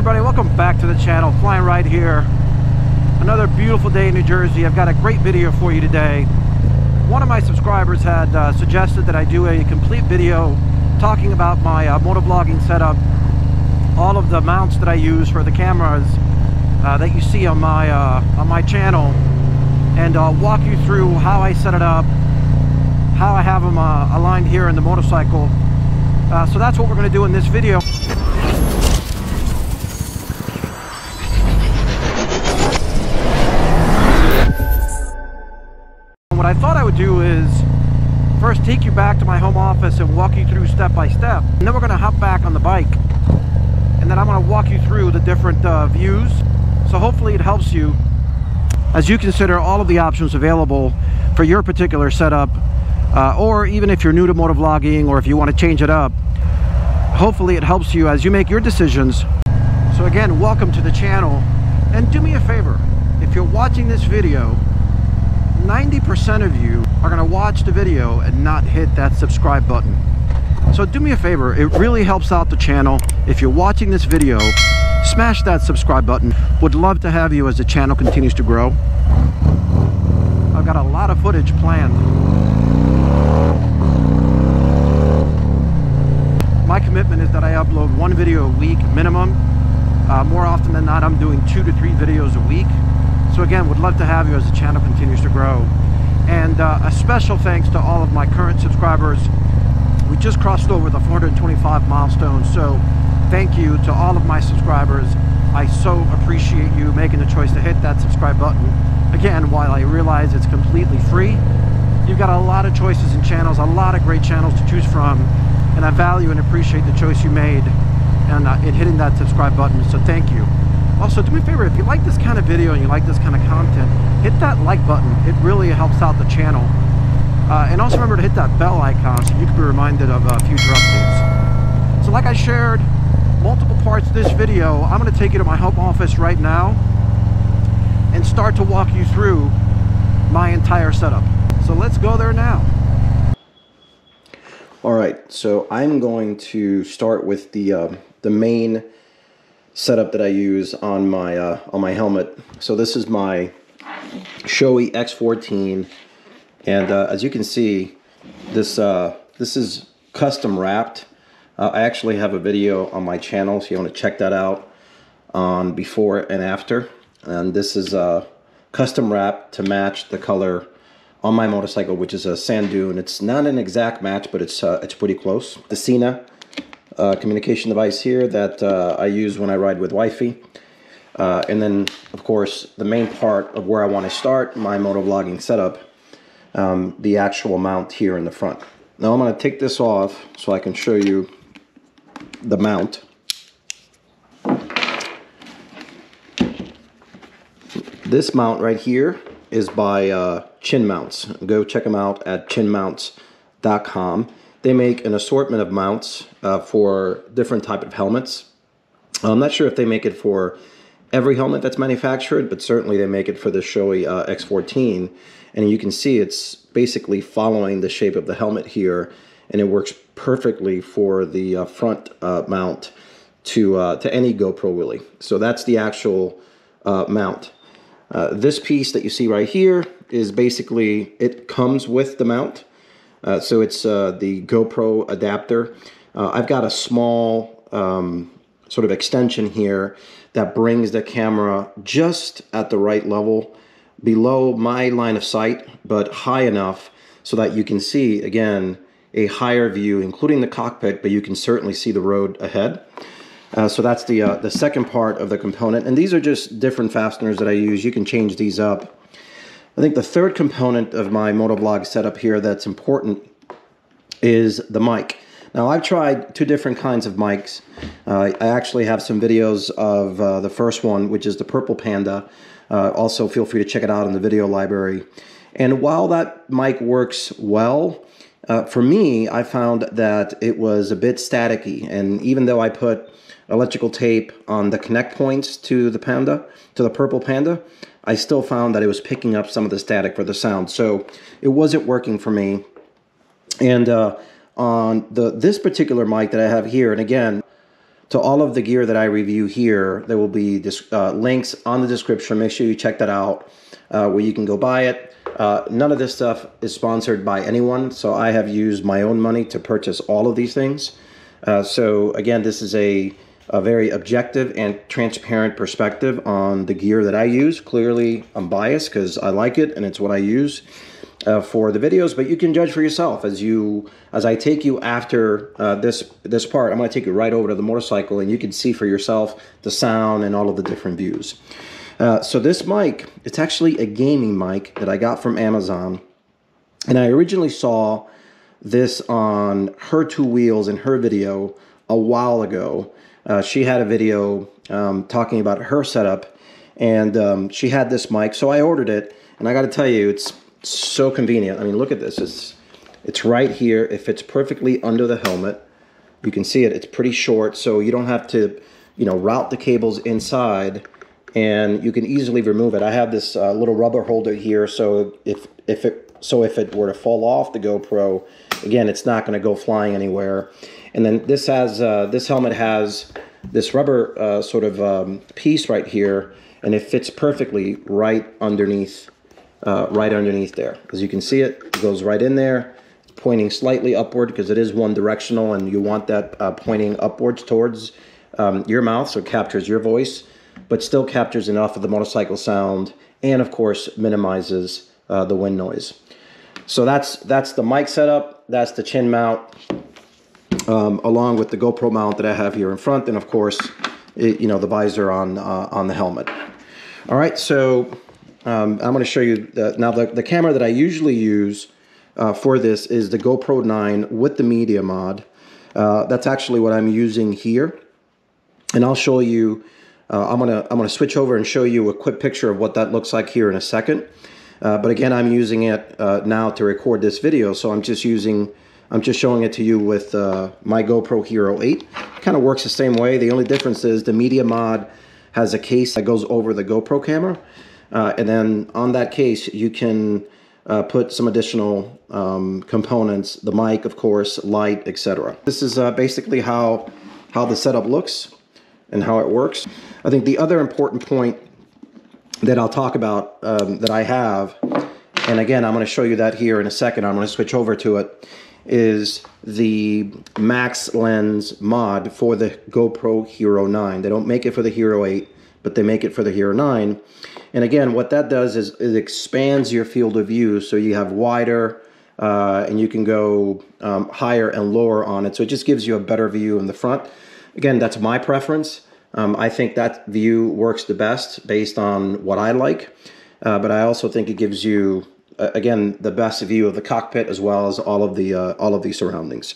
everybody, welcome back to the channel. Fly&Ride here. Another beautiful day in New Jersey. I've got a great video for you today. One of my subscribers had suggested that I do a complete video talking about my motovlogging setup, all of the mounts that I use for the cameras that you see on my channel, and walk you through how I set it up, how I have them aligned here in the motorcycle. So that's what we're going to do in this video. What I thought I would do is first take you back to my home office and walk you through step by step, and then we're going to hop back on the bike, and then I'm going to walk you through the different views. So hopefully it helps you as you consider all of the options available for your particular setup, or even if you're new to motovlogging or if you want to change it up. Hopefully it helps you as you make your decisions. So again, welcome to the channel, and do me a favor, if you're watching this video, 90% of you are going to watch the video and not hit that subscribe button. So do me a favor, it really helps out the channel. If you're watching this video, smash that subscribe button. Would love to have you as the channel continues to grow. I've got a lot of footage planned. My commitment is that I upload one video a week minimum. More often than not, I'm doing 2 to 3 videos a week. So again, would love to have you as the channel continues to grow. And a special thanks to all of my current subscribers. We just crossed over the 425 milestone, so thank you to all of my subscribers. I so appreciate you making the choice to hit that subscribe button. Again, while I realize it's completely free, you've got a lot of choices and channels, a lot of great channels to choose from, and I value and appreciate the choice you made and in hitting that subscribe button, so thank you. Also, do me a favor, if you like this kind of video and you like this kind of content, hit that like button. It really helps out the channel. And also remember to hit that bell icon so you can be reminded of future updates. So like I shared multiple parts of this video, I'm going to take you to my home office right now and start to walk you through my entire setup. So let's go there now. Alright, so I'm going to start with the main setup that I use on my helmet. So this is my Shoei X14, and as you can see, this is custom wrapped. I actually have a video on my channel, so you want to check that out on before and after. And this is custom wrapped to match the color on my motorcycle, which is a sand dune. It's not an exact match, but it's pretty close. The Sena communication device here that I use when I ride with wifey, and then of course the main part of where I want to start my motovlogging setup, the actual mount here in the front. Now I'm going to take this off so I can show you the mount. This mount right here is by Chin Mounts. Go check them out at chinmounts.com. They make an assortment of mounts for different type of helmets. I'm not sure if they make it for every helmet that's manufactured, but certainly they make it for the Shoei X14. And you can see it's basically following the shape of the helmet here, and it works perfectly for the front mount to any GoPro really. So that's the actual mount. This piece that you see right here is basically, it comes with the mount. So it's the GoPro adapter. I've got a small sort of extension here that brings the camera just at the right level below my line of sight, but high enough so that you can see, again, a higher view, including the cockpit, but you can certainly see the road ahead. So that's the second part of the component. And these are just different fasteners that I use. You can change these up. I think the third component of my motovlog setup here that's important is the mic. Now I've tried 2 different kinds of mics. I actually have some videos of the first one, which is the Purple Panda. Also feel free to check it out in the video library. And while that mic works well, for me, I found that it was a bit staticky. And even though I put electrical tape on the connect points to the Panda, to the Purple Panda, I still found that it was picking up some of the static for the sound. So it wasn't working for me. And on this particular mic that I have here, and again, to all of the gear that I review here. There will be links on the description. Make sure you check that out, where you can go buy it. None of this stuff is sponsored by anyone, so I have used my own money to purchase all of these things. So again, this is a very objective and transparent perspective on the gear that I use. Clearly, I'm biased because I like it and it's what I use for the videos, but you can judge for yourself as I take you after this part. I'm going to take you right over to the motorcycle, and you can see for yourself the sound and all of the different views. So this mic, it's actually a gaming mic that I got from Amazon, and I originally saw this on her two wheels in her video a while ago. She had a video talking about her setup, and she had this mic, so I ordered it, and I got to tell you, it's so convenient. I mean, look at this. It's right here. It fits perfectly under the helmet. You can see it. It's pretty short, so you don't have to, route the cables inside, and you can easily remove it. I have this little rubber holder here, so if it were to fall off the GoPro, again, it's not going to go flying anywhere. And then this helmet has this rubber piece right here, and it fits perfectly right underneath there. As you can see, it goes right in there, pointing slightly upward because it is one directional, and you want that pointing upwards towards your mouth, so it captures your voice, but still captures enough of the motorcycle sound, and of course minimizes the wind noise. So that's the mic setup. That's the chin mount, along with the GoPro mount that I have here in front, and of course, the visor on the helmet. All right, so I'm going to show you now the camera that I usually use for this is the GoPro 9 with the media mod. That's actually what I'm using here, and I'll show you. I'm gonna switch over and show you a quick picture of what that looks like here in a second. But again, I'm using it now to record this video, so I'm just showing it to you with my GoPro Hero 8. Kind of works the same way. The only difference is the media mod has a case that goes over the GoPro camera. And then on that case, you can put some additional components, the mic, of course, light, etc. This is basically how the setup looks and how it works. I think the other important point that I'll talk about that I have, and again, I'm going to show you that here in a second, I'm going to switch over to it, is the max lens mod for the GoPro Hero 9. They don't make it for the Hero 8, but they make it for the Hero 9. And again, what that does is it expands your field of view, so you have wider, and you can go higher and lower on it. So it just gives you a better view in the front. Again, that's my preference. I think that view works the best based on what I like, but I also think it gives you, again, the best view of the cockpit as well as all of the surroundings.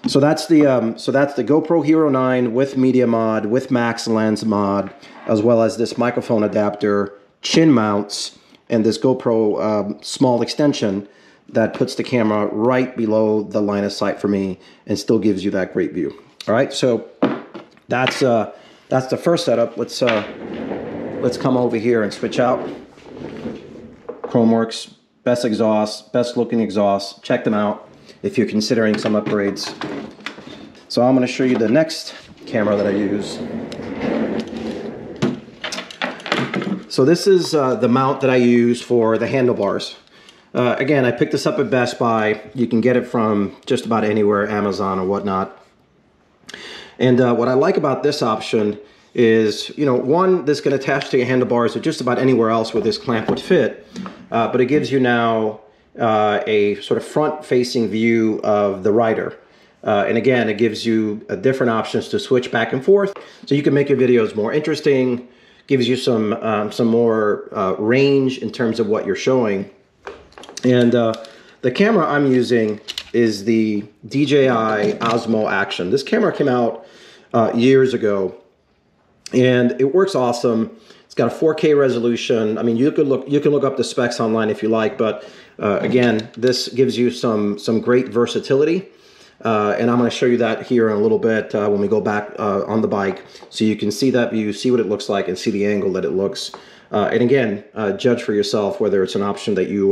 So that's the GoPro Hero 9 with media mod, with max lens mod, as well as this microphone adapter, chin mounts, and this GoPro small extension that puts the camera right below the line of sight for me and still gives you that great view. All right, so that's the first setup. Let's come over here and switch out. Chromeworks, best exhaust, best looking exhaust. Check them out if you're considering some upgrades. So I'm going to show you the next camera that I use. So this is the mount that I use for the handlebars. Again, I picked this up at Best Buy. You can get it from just about anywhere, Amazon or whatnot. And what I like about this option is, one, this can attach to your handlebars or just about anywhere else where this clamp would fit. But it gives you now a sort of front-facing view of the rider. And again, it gives you different options to switch back and forth, so you can make your videos more interesting, gives you some more range in terms of what you're showing. And the camera I'm using is the DJI Osmo Action. This camera came out years ago, and it works awesome. It's got a 4K resolution. I mean, you can look up the specs online if you like, but again, this gives you some great versatility. And I'm going to show you that here in a little bit when we go back on the bike, so you can see that view, see what it looks like, and see the angle that it looks. And again, judge for yourself whether it's an option that you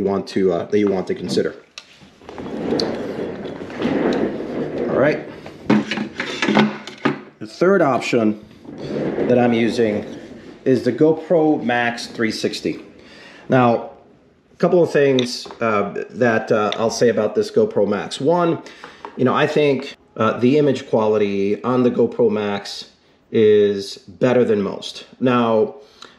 want to consider. All right. The third option that I'm using is the GoPro Max 360. Now, a couple of things that I'll say about this GoPro Max. One, you know, I think the image quality on the GoPro Max is better than most. Now,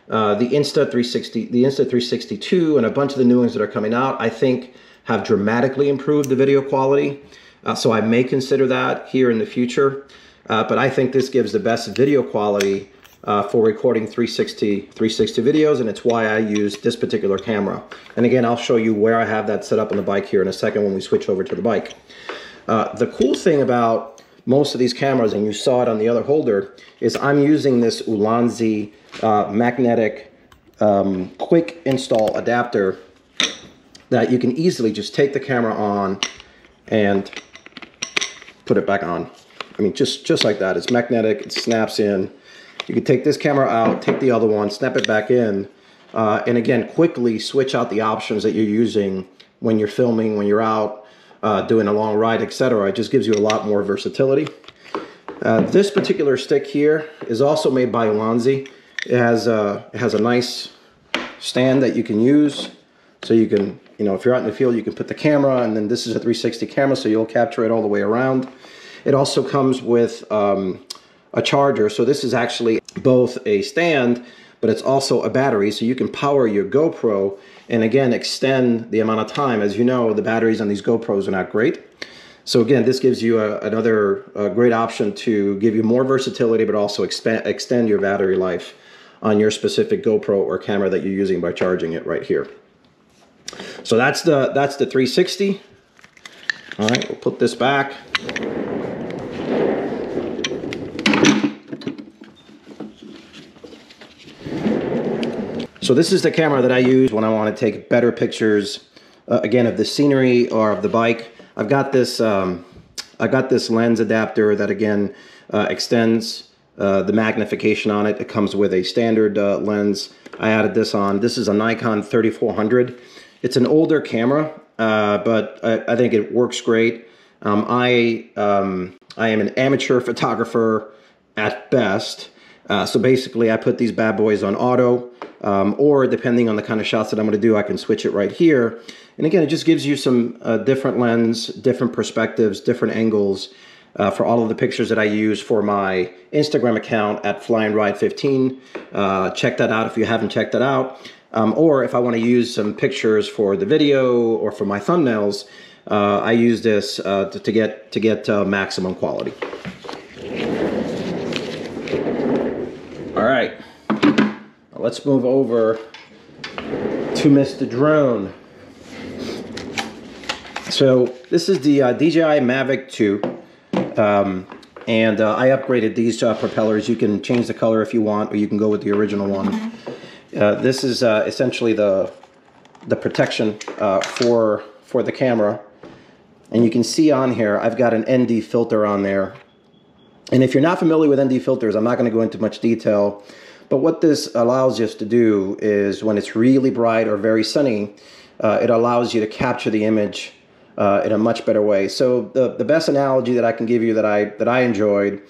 the Insta360 and a bunch of the new ones that are coming out, I think have dramatically improved the video quality. So I may consider that here in the future. But I think this gives the best video quality for recording 360 videos, and it's why I use this particular camera. And again, I'll show you where I have that set up on the bike here in a second when we switch over to the bike. The cool thing about most of these cameras, and you saw it on the other holder, is I'm using this Ulanzi magnetic quick install adapter that you can easily just take the camera on and put it back on. I mean, just like that. It's magnetic, it snaps in. You can take this camera out, take the other one, snap it back in, and again, quickly switch out the options that you're using when you're filming, when you're out, doing a long ride, etc. It just gives you a lot more versatility. This particular stick here is also made by Ulanzi. It has a nice stand that you can use. So you can, you know, if you're out in the field, you can put the camera, and then this is a 360 camera, so you'll capture it all the way around. It also comes with a charger, so this is actually both a stand, but it's also a battery, so you can power your GoPro and again extend the amount of time. As you know, the batteries on these GoPros are not great. So again, this gives you another great option to give you more versatility, but also extend your battery life on your specific GoPro or camera that you're using by charging it right here. So that's the 360. All right, we'll put this back. So this is the camera that I use when I want to take better pictures, again, of the scenery or of the bike. I've got this lens adapter that again extends the magnification on it. It comes with a standard lens. I added this on. This is a Nikon 3400. It's an older camera, but I think it works great. I am an amateur photographer at best. So basically I put these bad boys on auto, or depending on the kind of shots that I'm going to do, I can switch it right here. And again, it just gives you some different lens, different perspectives, different angles for all of the pictures that I use for my Instagram account at Fly&Ride15. Check that out if you haven't checked that out. Or if I want to use some pictures for the video or for my thumbnails, I use this to get maximum quality. All right, let's move over to Mr. Drone. So this is the DJI MAVIC 2, and I upgraded these propellers. You can change the color if you want, or you can go with the original one. This is essentially the protection for the camera, and you can see on here I've got an ND filter on there. And if you're not familiar with ND filters, I'm not going to go into much detail, but what this allows us to do is when it's really bright or very sunny, it allows you to capture the image in a much better way. So the best analogy that I can give you that I enjoyed,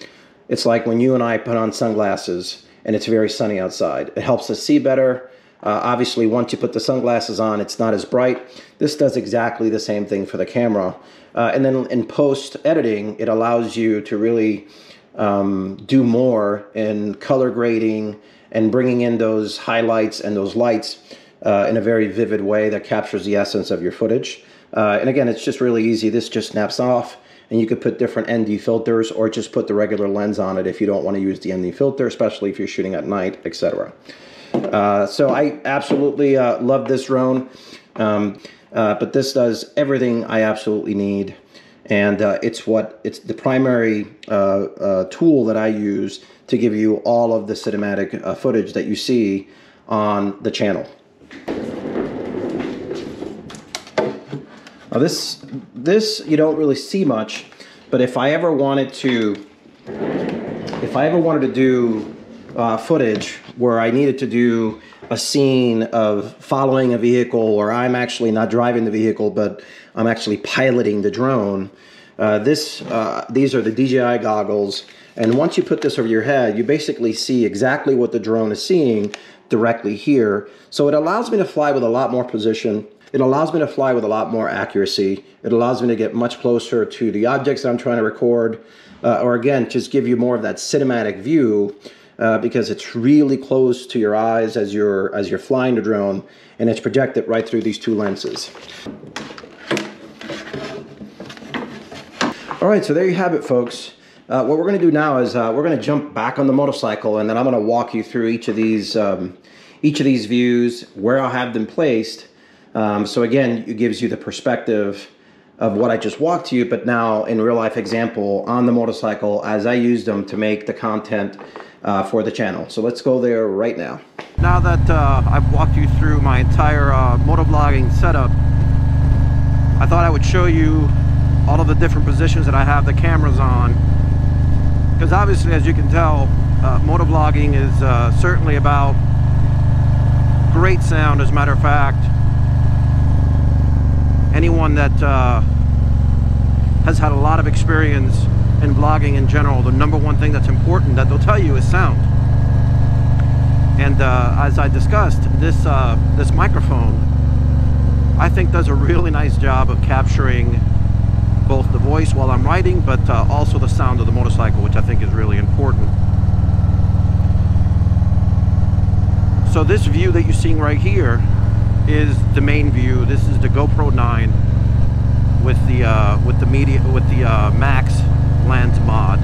it's like when you and I put on sunglasses and it's very sunny outside. It helps us see better. Obviously, once you put the sunglasses on, it's not as bright. This does exactly the same thing for the camera. And then in post-editing, it allows you to really do more in color grading and bringing in those highlights and those lights in a very vivid way that captures the essence of your footage. And again, it's just really easy. This just snaps off, and you could put different ND filters or just put the regular lens on it if you don't want to use the ND filter, especially if you're shooting at night, etc. So I absolutely love this drone, but this does everything I absolutely need, and it's the primary tool that I use to give you all of the cinematic footage that you see on the channel. Now this you don't really see much, but if I ever wanted to do footage where I needed to do a scene of following a vehicle, or I'm actually not driving the vehicle, but I'm actually piloting the drone, these are the DJI goggles. And once you put this over your head, you basically see exactly what the drone is seeing directly here. So it allows me to fly with a lot more precision. It allows me to fly with a lot more accuracy. It allows me to get much closer to the objects that I'm trying to record, or again, just give you more of that cinematic view, because it's really close to your eyes as you're flying the drone, and it's projected right through these two lenses. All right, so there you have it, folks. What we're going to do now is we're going to jump back on the motorcycle, and then I'm going to walk you through each of these views, where I'll have them placed. So again, it gives you the perspective of what I just walked to you, but now in real life example on the motorcycle as I used them to make the content for the channel. So let's go there right now. Now that I've walked you through my entire motovlogging setup, I thought I would show you all of the different positions that I have the cameras on. Because obviously, as you can tell, motovlogging is certainly about great sound. As a matter of fact, anyone that has had a lot of experience in vlogging in general, the number one thing that's important that they'll tell you is sound. And as I discussed, this microphone, I think, does a really nice job of capturing both the voice while I'm riding, but also the sound of the motorcycle, which I think is really important. So this view that you're seeing right here is the main view. This is the GoPro 9 with the Max lens mod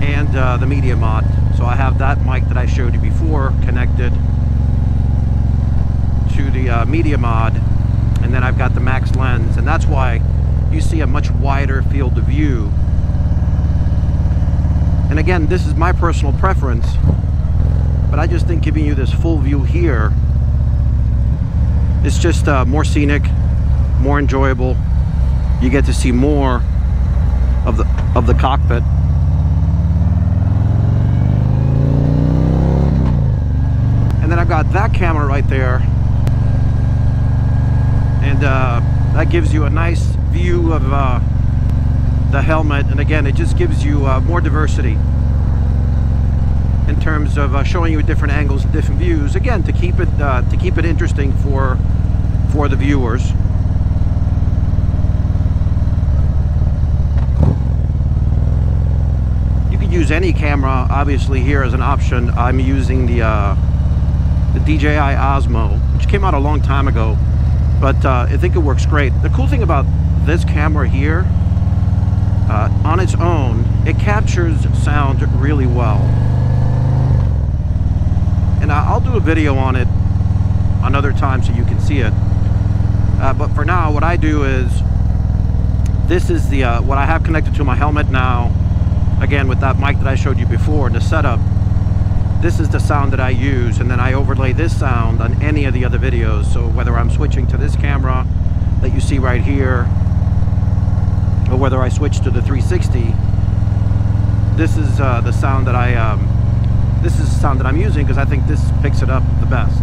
and the media mod. So I have that mic that I showed you before connected to the media mod, and then I've got the Max lens, and that's why you see a much wider field of view. And again, this is my personal preference, but I just think giving you this full view here, it's just more scenic, more enjoyable. You get to see more of the cockpit. And then I've got that camera right there, and that gives you a nice view of the helmet. And again, it just gives you more diversity in terms of showing you different angles and different views, again, to keep it interesting for the viewers. You could use any camera, obviously. Here as an option, I'm using the DJI Osmo, which came out a long time ago, but I think it works great. The cool thing about this camera here, on its own, it captures sound really well. And I'll do a video on it another time so you can see it. But for now, what I do is, this is the what I have connected to my helmet now. Again, with that mic that I showed you before, the setup. This is the sound that I use, and then I overlay this sound on any of the other videos. So whether I'm switching to this camera that you see right here, or whether I switch to the 360, this is the sound that I'm using, because I think this picks it up the best.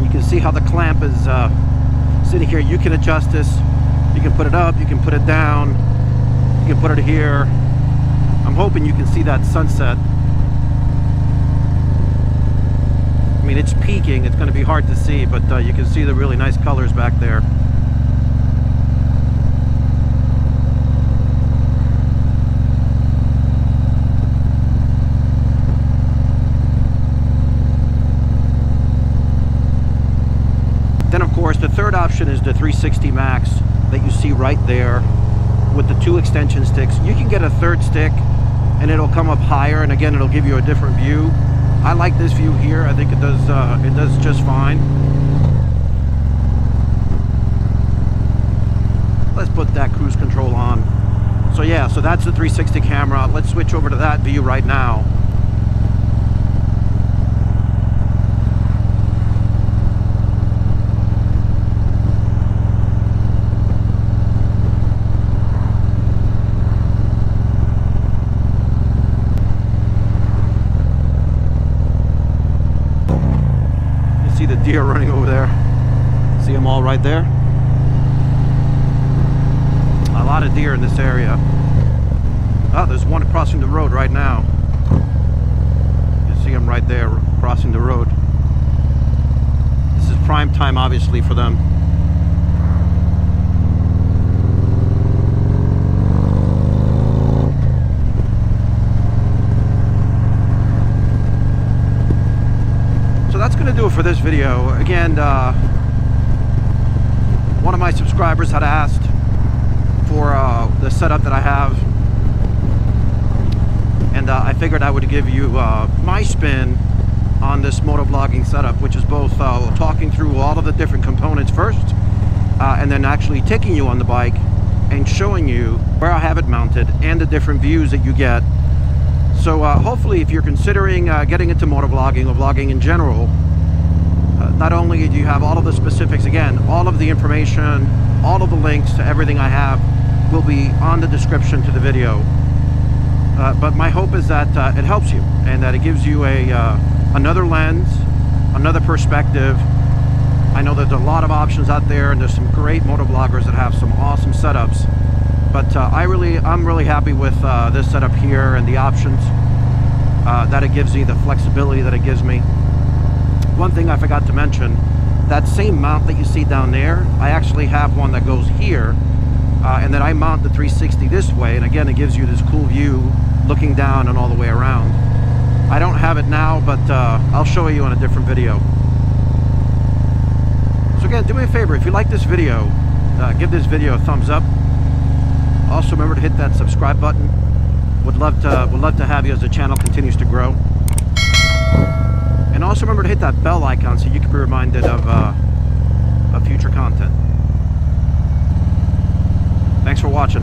You can see how the clamp is sitting here. You can adjust this. You can put it up, you can put it down, you can put it here. I'm hoping you can see that sunset. I mean, it's peaking. It's going to be hard to see, but you can see the really nice colors back there. Then, of course, the third option is the 360 Max that you see right there with the two extension sticks. You can get a third stick and it'll come up higher, and again, it'll give you a different view. I like this view here. I think it does just fine. Let's put that cruise control on. So yeah, so that's the 360 camera. Let's switch over to that view right now. The deer running over there. See them all right there. lot of deer in this area. Oh, there's one crossing the road right now. You see them right there crossing the road. This is prime time, obviously, for them. So that's going to do it for this video. Again, one of my subscribers had asked for the setup that I have, and I figured I would give you my spin on this motovlogging setup, which is both talking through all of the different components first, and then actually taking you on the bike and showing you where I have it mounted and the different views that you get. So hopefully, if you're considering getting into motovlogging or vlogging in general, not only do you have all of the specifics, again, all of the information, all of the links to everything I have will be on the description to the video. But my hope is that it helps you and that it gives you another lens, another perspective. I know there's a lot of options out there, and there's some great motovloggers that have some awesome setups. But I'm really happy with this setup here and the options that it gives me, the flexibility that it gives me. One thing I forgot to mention, that same mount that you see down there, I actually have one that goes here, and then I mount the 360 this way, and again, it gives you this cool view looking down and all the way around. I don't have it now, but I'll show you in a different video. So again, do me a favor, if you like this video, give this video a thumbs up. Also remember to hit that subscribe button. Would love to have you as the channel continues to grow. And also remember to hit that bell icon so you can be reminded of future content. Thanks for watching.